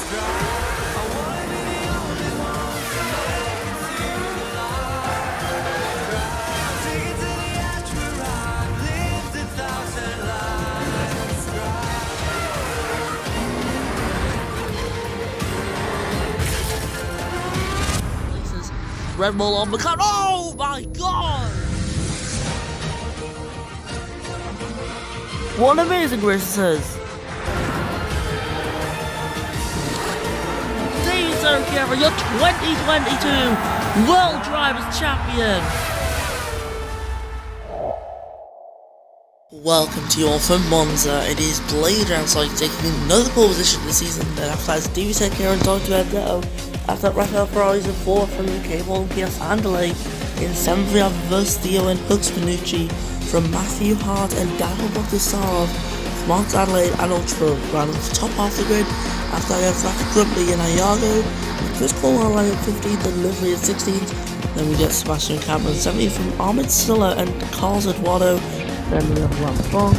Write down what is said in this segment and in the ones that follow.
Red Bull on the cut. Oh my god! What amazing race this is! A.G.E, your 2022 World Drivers Champion! Welcome to you all from Monza. It is Blade outside taking another pole position this season. Then after that, Stevie said here and Dr. Edgetto. After that, Rafael Ferrari's in 4th from UK Ball and PS Andalay. In 7th, we have Verstio and Hux Panucci from Matthew Hart and Daniel Bottasarov. Mark Adelaide and Ultra round off the top half of the grid. After that, we have Zach Grumpy and Iago. Chris Coleman line at 15th and Livery at 16th. Then we get Sebastian Cameron 17th from Ahmed Silla and Carlos Eduardo. Then we have Armstrong,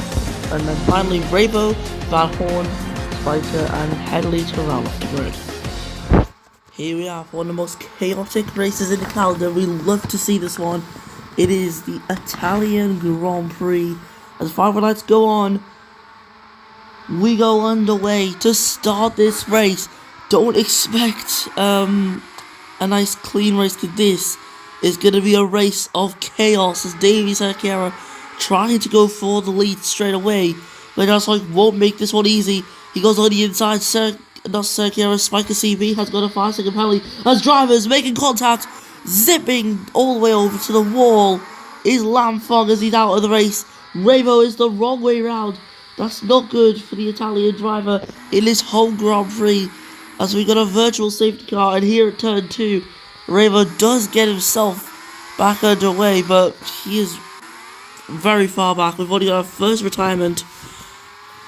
and then finally Rabo, Van Horn, Spicer, and Headley to round off the grid. Here we have one of the most chaotic races in the calendar. We love to see this one. It is the Italian Grand Prix. As 5 lights go on, we go underway to start this race. Don't expect a nice clean race, because this is going to be a race of chaos as Davey Cerqueira trying to go for the lead straight away, but just like won't make this one easy. He goes on the inside. Cerqueira, Spiker CB has got a 5-second penalty as drivers making contact, zipping all the way over to the wall is Lamfong as he's out of the race. Ravo is the wrong way round. That's not good for the Italian driver in his home Grand Prix, as we got a virtual safety car, and here at turn 2, Ravo does get himself back underway, but he is very far back. We've only got our first retirement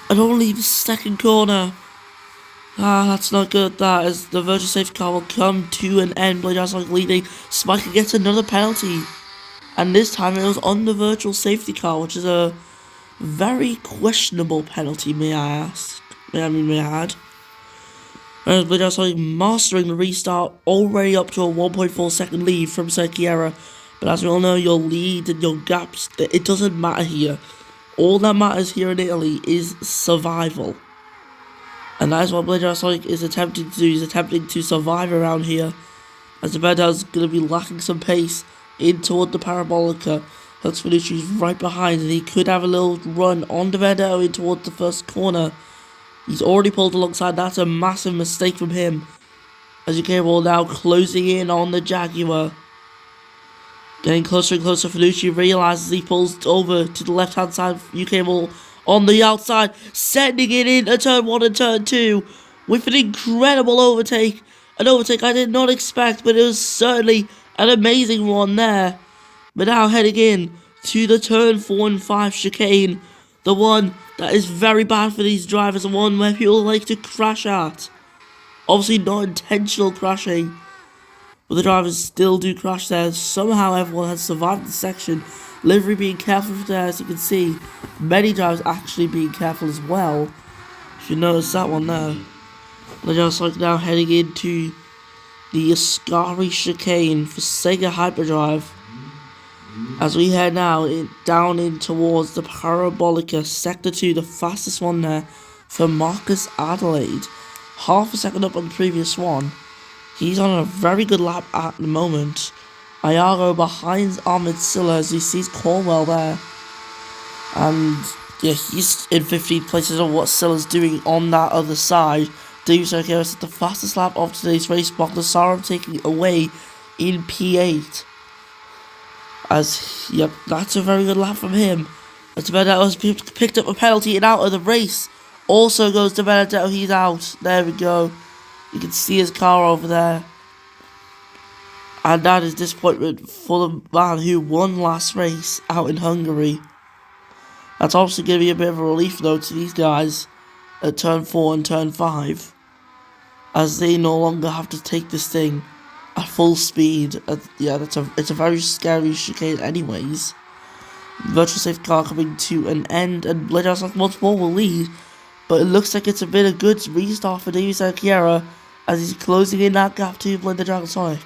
and only the second corner. That's not good, that, as the virtual safety car will come to an end. Blade House leading. Spiker gets another penalty, and this time it was on the virtual safety car, which is a very questionable penalty, may I add. And Blade House mastering the restart, already up to a 1.4 second lead from Cerqueira. But as we all know, your lead and your gaps, it doesn't matter here. All that matters here in Italy is survival. And that is what Blade Sonic is attempting to do. He's attempting to survive around here, as the Vendetta is going to be lacking some pace in toward the Parabolica. Hux Finucci is right behind, and he could have a little run on the Vendetta in toward the first corner. He's already pulled alongside. That's a massive mistake from him, as UK Ball now closing in on the Jaguar. Getting closer and closer, Finucci realises he pulls over to the left-hand side of UK Ball on the outside, sending it into turn 1 and turn 2 with an incredible overtake. An overtake I did not expect, but it was certainly an amazing one there. But now heading in to the turn 4 and 5 chicane, the one that is very bad for these drivers, the one where people like to crash at. Obviously not intentional crashing, but the drivers still do crash there. Somehow everyone has survived the section. Livery being careful there, as you can see. Many drivers actually being careful as well. If you notice that one there. They're just like now heading into the Ascari chicane for Sega Hyperdrive. As we head now down in towards the Parabolica, Sector 2, the fastest one there for Marcus Adelaide. Half a second up on the previous one. He's on a very good lap at the moment. Iago behind Ahmed Silla as he sees Cornwell there. And yeah, he's in 15th place. I don't know what Silla's doing on that other side. David Cerqueira at the fastest lap of today's race. Bogdasarum taking away in P8. As, yep, that's a very good lap from him. As Benedetto has picked up a penalty and out of the race. Also goes to Benedetto, he's out. There we go. You can see his car over there. And that is disappointment for the man who won last race out in Hungary. That's obviously going to be a bit of a relief though to these guys at turn 4 and turn 5. As they no longer have to take this thing at full speed. Yeah, it's a very scary chicane anyways. Virtual safety car coming to an end, and Blade House once more will lead. but it looks like it's been a good restart for David St. as he's closing in that gap to Blender Dragon Sonic.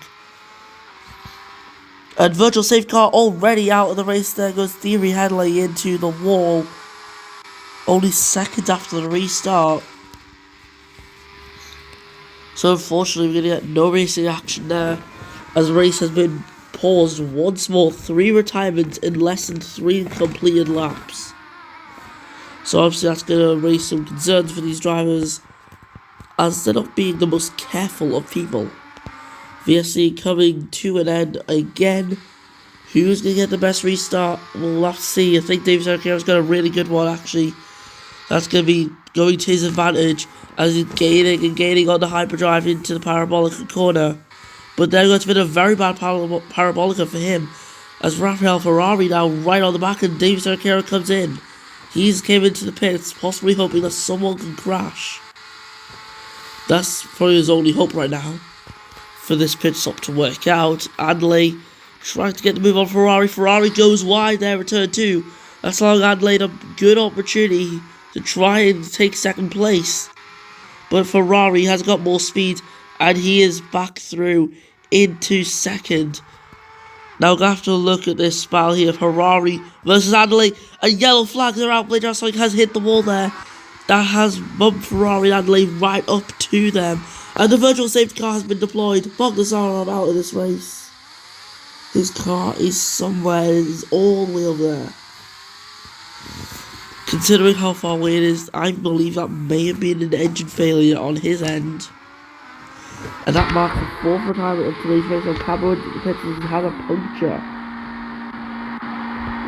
And virtual safety car already out of the race. There goes Theory Headley into the wall. Only seconds after the restart. So unfortunately we're going to get no racing action there, as the race has been paused once more. 3 retirements in less than 3 completed laps. So obviously that's going to raise some concerns for these drivers, as they're not being the most careful of people. VSC coming to an end again. Who's going to get the best restart? We'll have to see. I think David St. got a really good one actually. That's going to be going to his advantage, as he's gaining on the hyperdrive into the parabolic corner. But then it's been a very bad parabolica for him, as Raphael Ferrari now right on the back, and David St. comes in. He's came into the pits, possibly hoping that someone can crash. That's probably his only hope right now for this pit stop to work out. Adley trying to get the move on Ferrari. Ferrari goes wide there, return 2. That's allowing Adley a good opportunity to try and take second place. But Ferrari has got more speed, and he is back through into second. Now we're going to have to look at this battle here. Ferrari versus Adley. A yellow flag are out. Blade Sonic has hit the wall there. That has bumped Ferrari and Adley right up to them. And the virtual safety car has been deployed. Bogdassarov out of this race. His car is somewhere. It is all the way over there. Considering how far away it is, I believe that may have been an engine failure on his end. And that marks the 4th retirement of today's race, and Cameron had a puncture.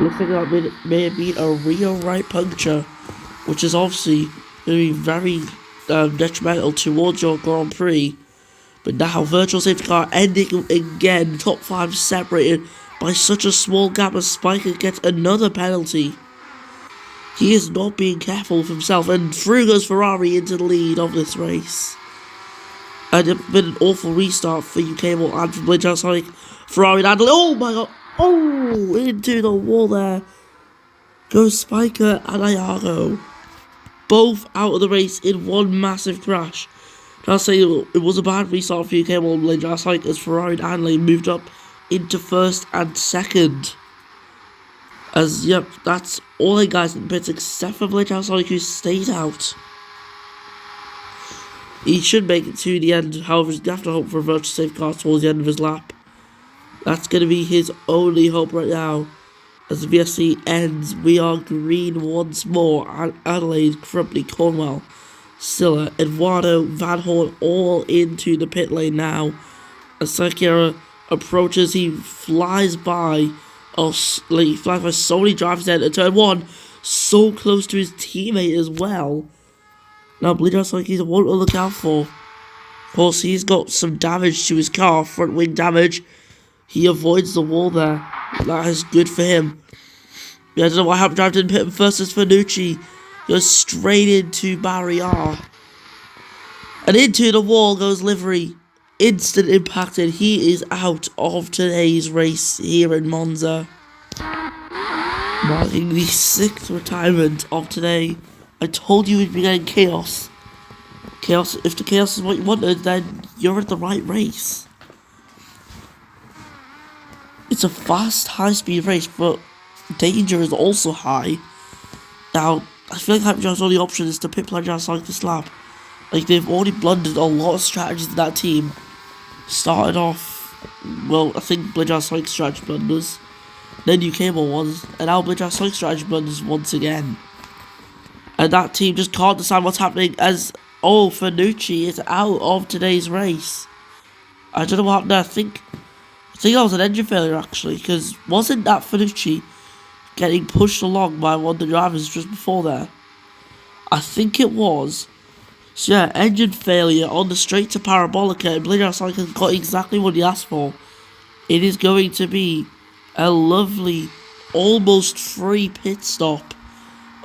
Looks like that may have been a rear right puncture, which is obviously going to be very detrimental towards your Grand Prix. But now, virtual safety car ending again, top 5 separated by such a small gap, as Spiker gets another penalty. He is not being careful of himself, and through goes Ferrari into the lead of this race. And it's been an awful restart for UK Ball and for Blade Sonic. Ferrari and Adley. Oh my god! Oh! Into the wall there goes Spiker and Iago. Both out of the race in one massive crash. I'll say it was a bad restart for UK Ball and Blade Sonic, as Ferrari and Adley moved up into 1st and 2nd. As, yep, that's all the guys in the pits except for Blade Sonic, who stayed out. He should make it to the end, however, he's going to have to hope for a virtual safety car towards the end of his lap. That's going to be his only hope right now. As the VSC ends, we are green once more. Adelaide, Crumpney, Cornwell, Silla, Eduardo, Van Horn all into the pit lane now. As Sakira approaches, he flies by. He flies by so many drivers then at turn 1. So close to his teammate as well. Now, Bleeder Sonic he's one to look out for. Of course, he's got some damage to his car, front wing damage. He avoids the wall there. That is good for him. Yeah, I don't know why Hap Drive didn't pit him first as Fanucci. Goes straight into barrier. And into the wall goes Livery. Instant impacted. He is out of today's race here in Monza. Marking the 6th retirement of today. I told you we'd be getting chaos. Chaos. If the chaos is what you wanted, then you're at the right race. It's a fast, high-speed race, but danger is also high. Now, I feel like Hyperdrive's only option is to pit Blade Sonic this lap. Like, they've already blundered a lot of strategies in that team. Started off, well, I think Blade Sonic's strategy blunders. Then UK Ball ones, and now Blade Sonic strategy blunders once again. And that team just can't decide what's happening, as, oh, Fanucci is out of today's race. I don't know what happened there. I think that was an engine failure, actually, because wasn't that Fanucci getting pushed along by one of the drivers just before there? I think it was. So yeah, engine failure on the straight to Parabolica, and Blade Sonic has got exactly what he asked for. It is going to be a lovely, almost free pit stop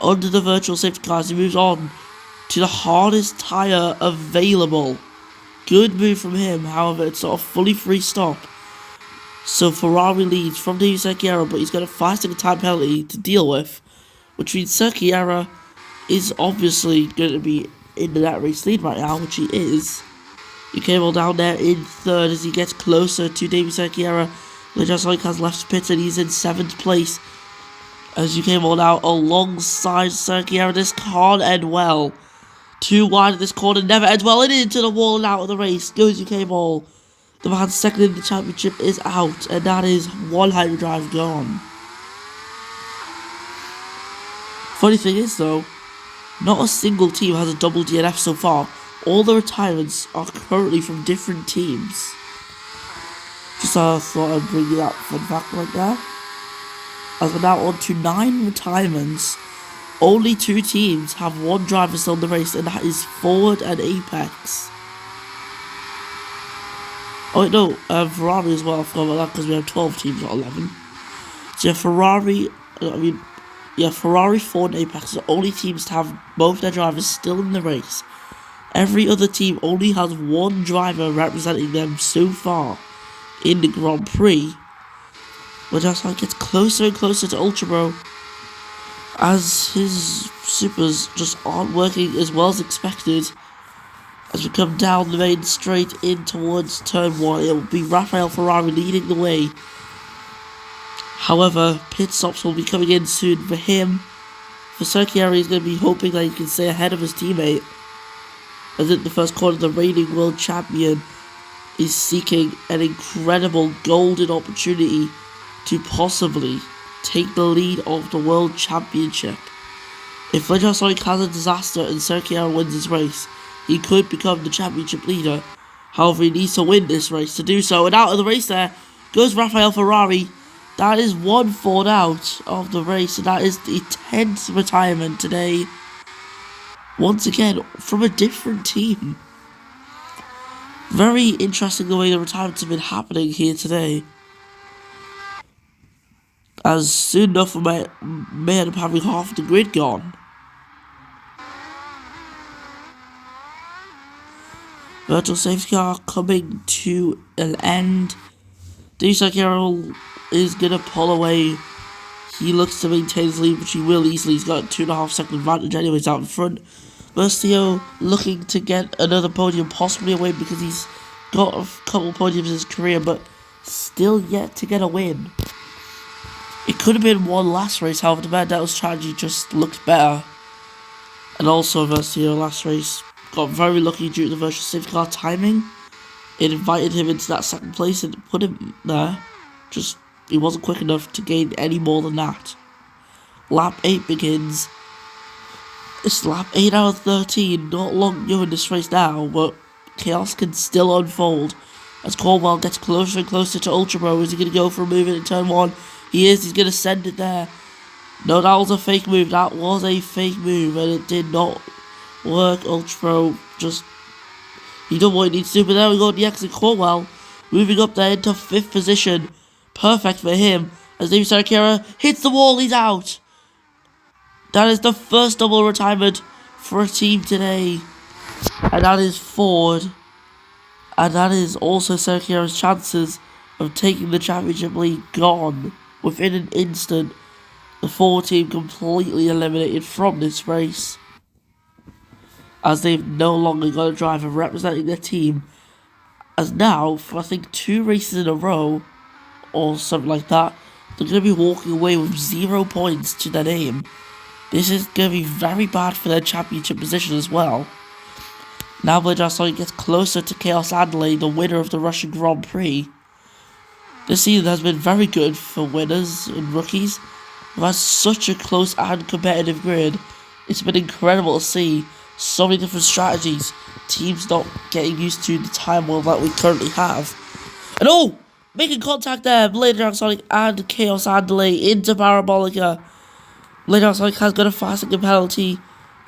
under the virtual safety car as he moves on to the hardest tyre available. Good move from him, however, it's not a fully free stop. So Ferrari leads from David St. but he's got a 5-second time penalty to deal with, which means St. is obviously going to be in that race lead right now, which he is. He came all down there in third as he gets closer to Davey Serkiera. Just like has left pit and he's in 7th place. As you came all out alongside Serkiera, this can't end well. Too wide at this corner, never ends well, and into the wall and out of the race goes UK Ball. The man second in the championship is out, and that is one hyperdrive gone. Funny thing is though, not a single team has a double DNF so far. All the retirements are currently from different teams. Just thought I'd bring you that fun fact right there. As we're now on to 9 retirements, only 2 teams have 1 driver still in the race, and that is Ford and Apex. Oh wait, no, Ferrari as well. I forgot about that because we have 12 teams, not 11. So yeah, Ferrari, Ford, and Apex are the only teams to have both their drivers still in the race. Every other team only has 1 driver representing them so far in the Grand Prix. But that's how it gets closer and closer to Ultra Bro, as his supers just aren't working as well as expected. As we come down the main straight in towards turn 1, it will be Rafael Ferrari leading the way. However, pit stops will be coming in soon for him. For Serkiera, he's going to be hoping that he can stay ahead of his teammate, as in the first corner, the reigning world champion is seeking an incredible golden opportunity to possibly take the lead of the world championship. If Sonic has a disaster and Serkiera wins this race, he could become the championship leader. However, he needs to win this race to do so. And out of the race there goes Rafael Ferrari. That is 1 Ford out of the race, and that is the 10th retirement today. Once again, from a different team. Very interesting the way the retirements have been happening here today. As soon enough we may end up having half the grid gone. Virtual safety car coming to an end. Serkiera is going to pull away. He looks to maintain his lead, which he will easily. He's got a 2.5 second advantage anyways out in front. Versio looking to get another podium, possibly a win, because he's got a couple podiums in his career, but still yet to get a win. It could have been one last race, however, the Mandela's strategy just looked better. And also, Versio last race got very lucky due to the virtual safety car timing. It invited him into that 2nd place and put him there. Just, he wasn't quick enough to gain any more than that. Lap 8 begins. It's lap 8 out of 13, not long to go in this race now, but chaos can still unfold. As Cornwell gets closer and closer to Ultra Bro, is he going to go for a move in turn 1? He is, he's going to send it there. No, that was a fake move, that was a fake move, and it did not work. Ultra Bro just, he done what he needs to do, but there we go, the exit. Cornwell moving up there into 5th position. Perfect for him, as Davey Serkiera hits the wall, he's out. That is the first double retirement for a team today. And that is Ford. And that is also Serkiera's chances of taking the championship lead gone. Within an instant, the Ford team completely eliminated from this race, as they've no longer got a driver representing their team. As now, for I think 2 races in a row, or something like that, they're going to be walking away with 0 points to their name. This is going to be very bad for their championship position as well. Now Sonic gets closer to Chaos Adelaide, the winner of the Russian Grand Prix. This season has been very good for winners and rookies. We've had such a close and competitive grid. It's been incredible to see so many different strategies. Teams not getting used to the time world that we currently have. And oh! Making contact there, Blade Sonic and Chaos Adelaide into Parabolica. Blade Sonic has got a 5-second penalty.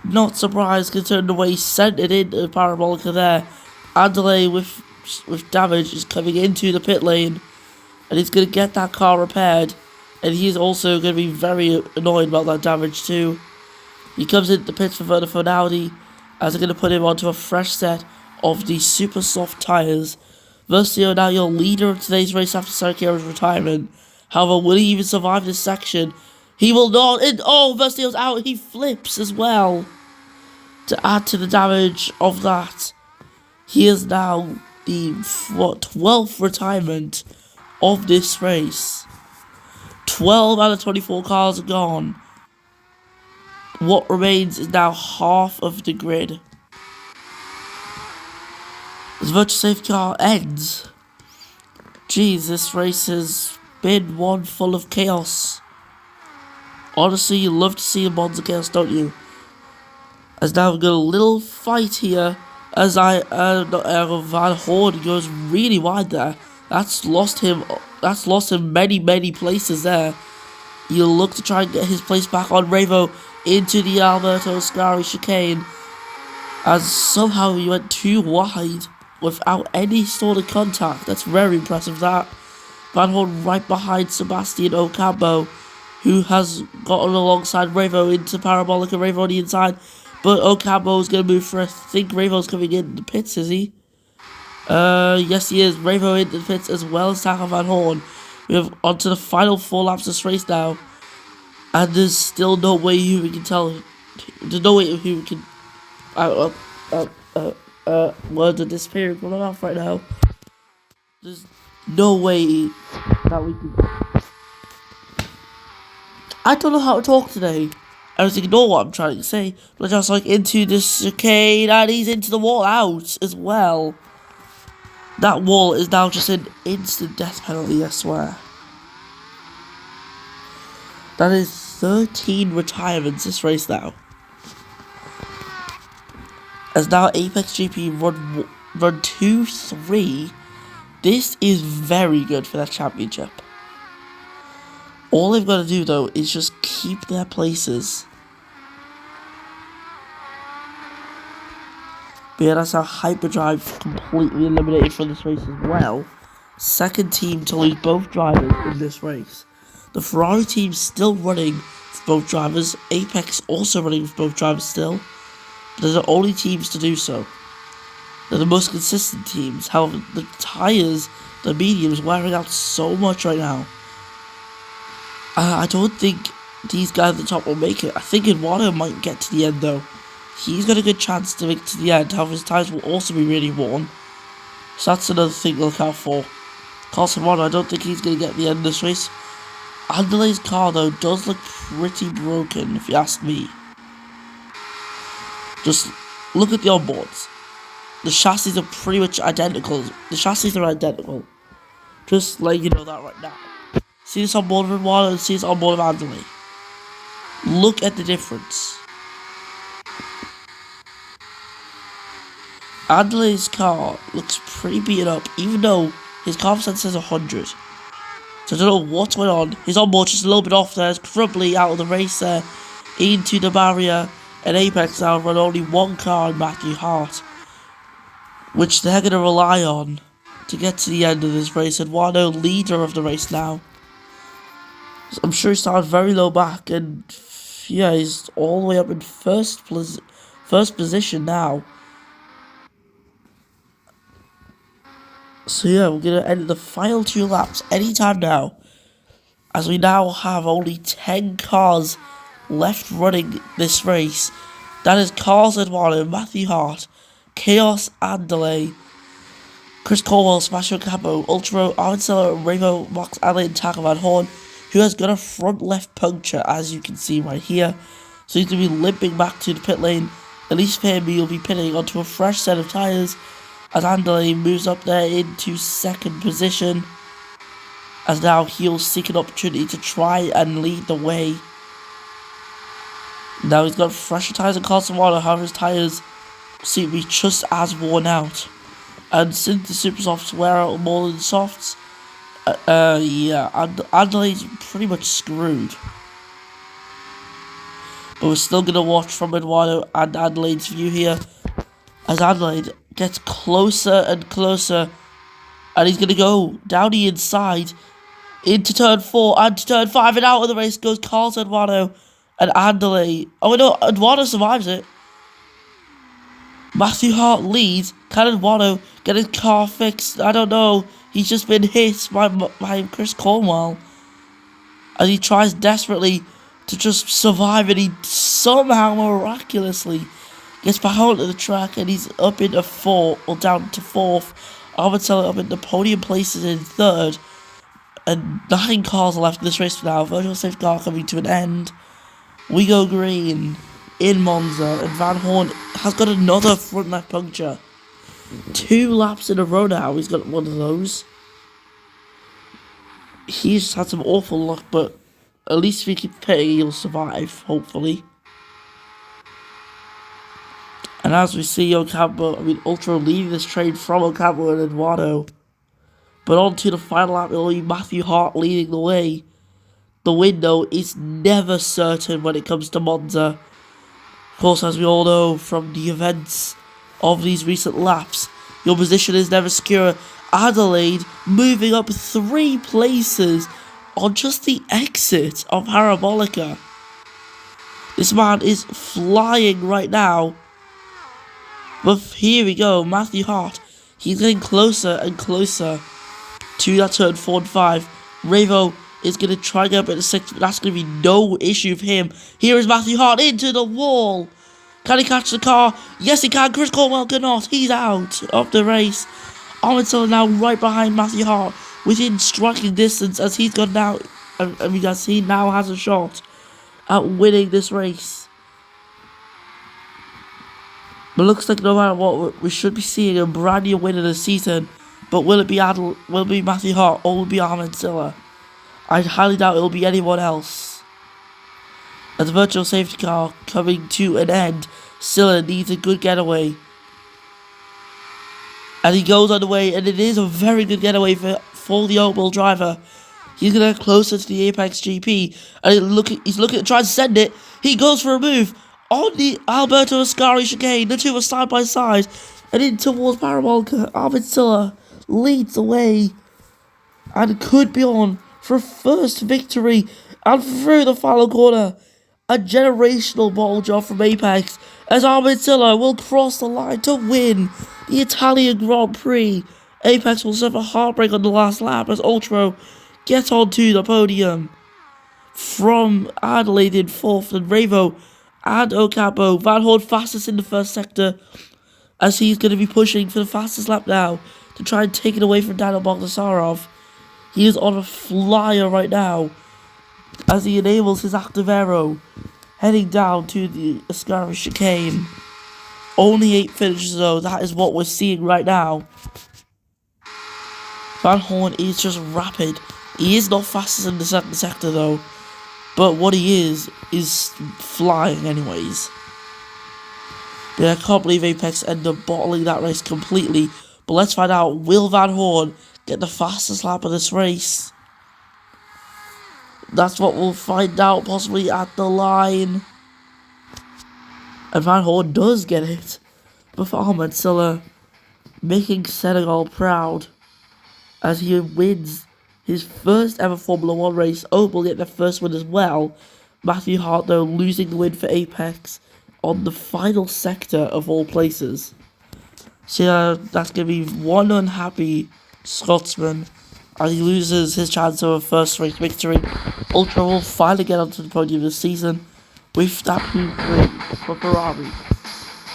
Not surprised, considering the way he sent it into Parabolica there. Adelaide with damage is coming into the pit lane, and he's going to get that car repaired. And he's also going to be very annoyed about that damage too. He comes into the pits for Vodafone Audi, as they're going to put him onto a fresh set of the super soft tyres. Versio now your leader of today's race after Serkiera's retirement. However, will he even survive this section? He will not. Versteel's out. He flips as well to add to the damage of that. He is now the 12th retirement of this race. 12 out of 24 cars are gone. What remains is now half of the grid. As virtual safety car ends. Jeez, this race has been one full of chaos. Honestly, you love to see a Monza chaos, don't you? As now we've got a little fight here. As Van Horn goes really wide there. That's lost him many places there. He'll look to try and get his place back on Revo into the Alberto Ascari chicane. As somehow he went too wide without any sort of contact. That's very impressive, that. Van Horn right behind Sebastian Ocampo, who has gotten alongside Revo into Parabolic and Revo on the inside. But Ocampo's going to move for, I think Revo's coming in the pits, is he? Yes he is. Revo in the pits as well as Taco Van Horn. We have onto the final 4 laps of this race now. And there's still no way who we can tell. There's no way who we can... words are disappearing from my mouth right now. There's no way that we can... I don't know how to talk today. I just ignore what I'm trying to say. But just like into the chicane, and he's into the wall out as well. That wall is now just an instant death penalty, I swear. That is 13 retirements this race now. As now Apex GP run 2-3. This is very good for that championship. All they've got to do though is just keep their places. But yeah, that's how Hyperdrive completely eliminated from this race as well. Second team to lose both drivers in this race. The Ferrari team's still running with both drivers. Apex also running with both drivers still. But they're the only teams to do so. They're the most consistent teams. However, the tyres, the mediums, wearing out so much right now. I don't think these guys at the top will make it. I think Eduardo might get to the end though. He's got a good chance to make it to the end. However, his tyres will also be really worn. So that's another thing to look out for. Carlos Eduardo, I don't think he's going to get the end of this race. Andale's car though does look pretty broken if you ask me. Just look at the onboards. The chassis are pretty much identical. The chassis are identical. Just letting you know that right now. See this on board of Eduardo and see this on board of Andale. Look at the difference. Andale's car looks pretty beaten up, even though his car percent says 100. So I don't know what's going on. His onboard just a little bit off there. It's crumbly out of the race there. Into the barrier. And Apex now run only one car in Matthew Hart, which they're going to rely on to get to the end of this race. Eduardo, leader of the race now. I'm sure he started very low back, and yeah, he's all the way up in first position now. So yeah, we're going to end the final 2 laps anytime now, as we now have only 10 cars left running this race. That is Carlos Eduardo, Matthew Hart, Chaos Andale, Chris Corwell, Sebastian Campo, Ultra, Arvincella, Revo, Max Allen, Taco Van Horn, who has got a front left puncture, as you can see right here. So he's going to be limping back to the pit lane. At least Fairby will be pitting onto a fresh set of tyres, as Andale moves up there into second position. As now he'll seek an opportunity to try and lead the way. Now he's got fresher tyres and Carlos Eduardo, however his tyres seem to be just as worn out. And since the super softs wear out more than softs, yeah, Andale's pretty much screwed. But we're still going to watch from Eduardo and Adelaide's view here, as Adelaide gets closer and closer, and he's going to go down the inside into turn 4 and to turn 5, and out of the race goes Carlos Eduardo and Andale. Oh no, Eduardo survives it. Matthew Hart leads. Can Eduardo get his car fixed? I don't know. He's just been hit by Chris Cornwell, as he tries desperately. to just survive, and he somehow miraculously gets back onto the track, and he's up into fourth, or down to fourth. Armandella up in the podium places in third, and 9 cars are left in this race for now. Virtual safety car coming to an end. We go green in Monza, and Van Horn has got another front left puncture. 2 laps in a row now, he's got one of those. He's had some awful luck, but at least if he keeps pitting, he'll survive, hopefully. And as we see Ultra leaving this train from Ocampo and Eduardo. But on to the final lap, it'll be Matthew Hart leading the way. The window is never certain when it comes to Monza. Of course, as we all know from the events of these recent laps, your position is never secure. Adelaide moving up 3 places on just the exit of Parabolica. This man is flying right now. But here we go, Matthew Hart. He's getting closer and closer to that turn 4 and 5. Revo is going to try and get up at the 6th, but that's going to be no issue for him. Here is Matthew Hart into the wall. Can he catch the car? Yes, he can. Chris Cornwell cannot. He's out of the race. Armandella now right behind Matthew Hart, within striking distance, as he's gone now. As he now has a shot at winning this race. But looks like no matter what, we should be seeing a brand new winner this season. But will it be Matthew Hart, or will it be Armandella? I highly doubt it will be anyone else. As the virtual safety car coming to an end, Silla needs a good getaway. And he goes on the way, and it is a very good getaway for the Opel driver. He's going to get closer to the APX GP, and he's looking to try and send it. He goes for a move on the Alberto Ascari chicane. The two are side by side, and in towards Parabolica. Armandella leads the way, and could be on for a first victory. And through the final corner, a generational ball job from Apex, as Armandella will cross the line to win the Italian Grand Prix. Apex will suffer heartbreak on the last lap as Ultra gets onto the podium. From Adelaide in 4th, and Revo and Ocampo. Van Horn fastest in the first sector, as he's going to be pushing for the fastest lap now to try and take it away from Daniel Bogdasarov. He is on a flyer right now as he enables his active aero, heading down to the Ascari chicane. Only 8 finishes though, that is what we're seeing right now. Van Horn is just rapid. He is not fastest in the second sector though, but what he is flying anyways. But I can't believe Apex ended up bottling that race completely. But let's find out, will Van Horn get the fastest lap of this race? That's what we'll find out possibly at the line. And Van Horn does get it. But for Armandella, making Senegal proud as he wins his first ever Formula 1 race. Opel will get their first win as well. Matthew Hart though losing the win for Apex on the final sector of all places. So that's going to be one unhappy Scotsman as he loses his chance of a first race victory. Ultra will finally get onto the podium this season with that P3 for Ferrari.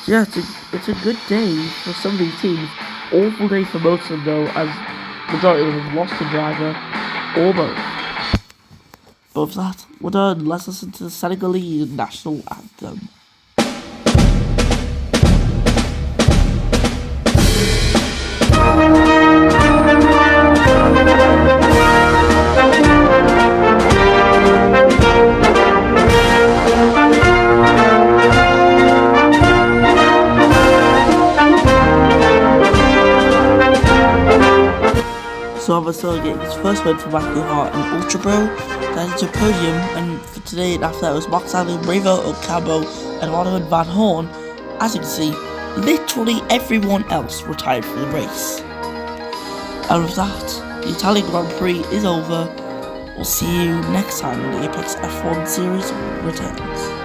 So yeah, it's a good day for some of these teams. Awful day for most of them though, as the majority of them have lost a driver or both. But with that, we're done. Let's listen to the Senegalese national anthem. So Armandella getting his first win for Matthew Hart and Ultra Pro, then to podium, and for today and after that was Max Allen, Revo, Ocampo, Eduardo and Van Horn. As you can see, literally everyone else retired from the race. And with that, the Italian Grand Prix is over. We'll see you next time when the APX F1 series returns.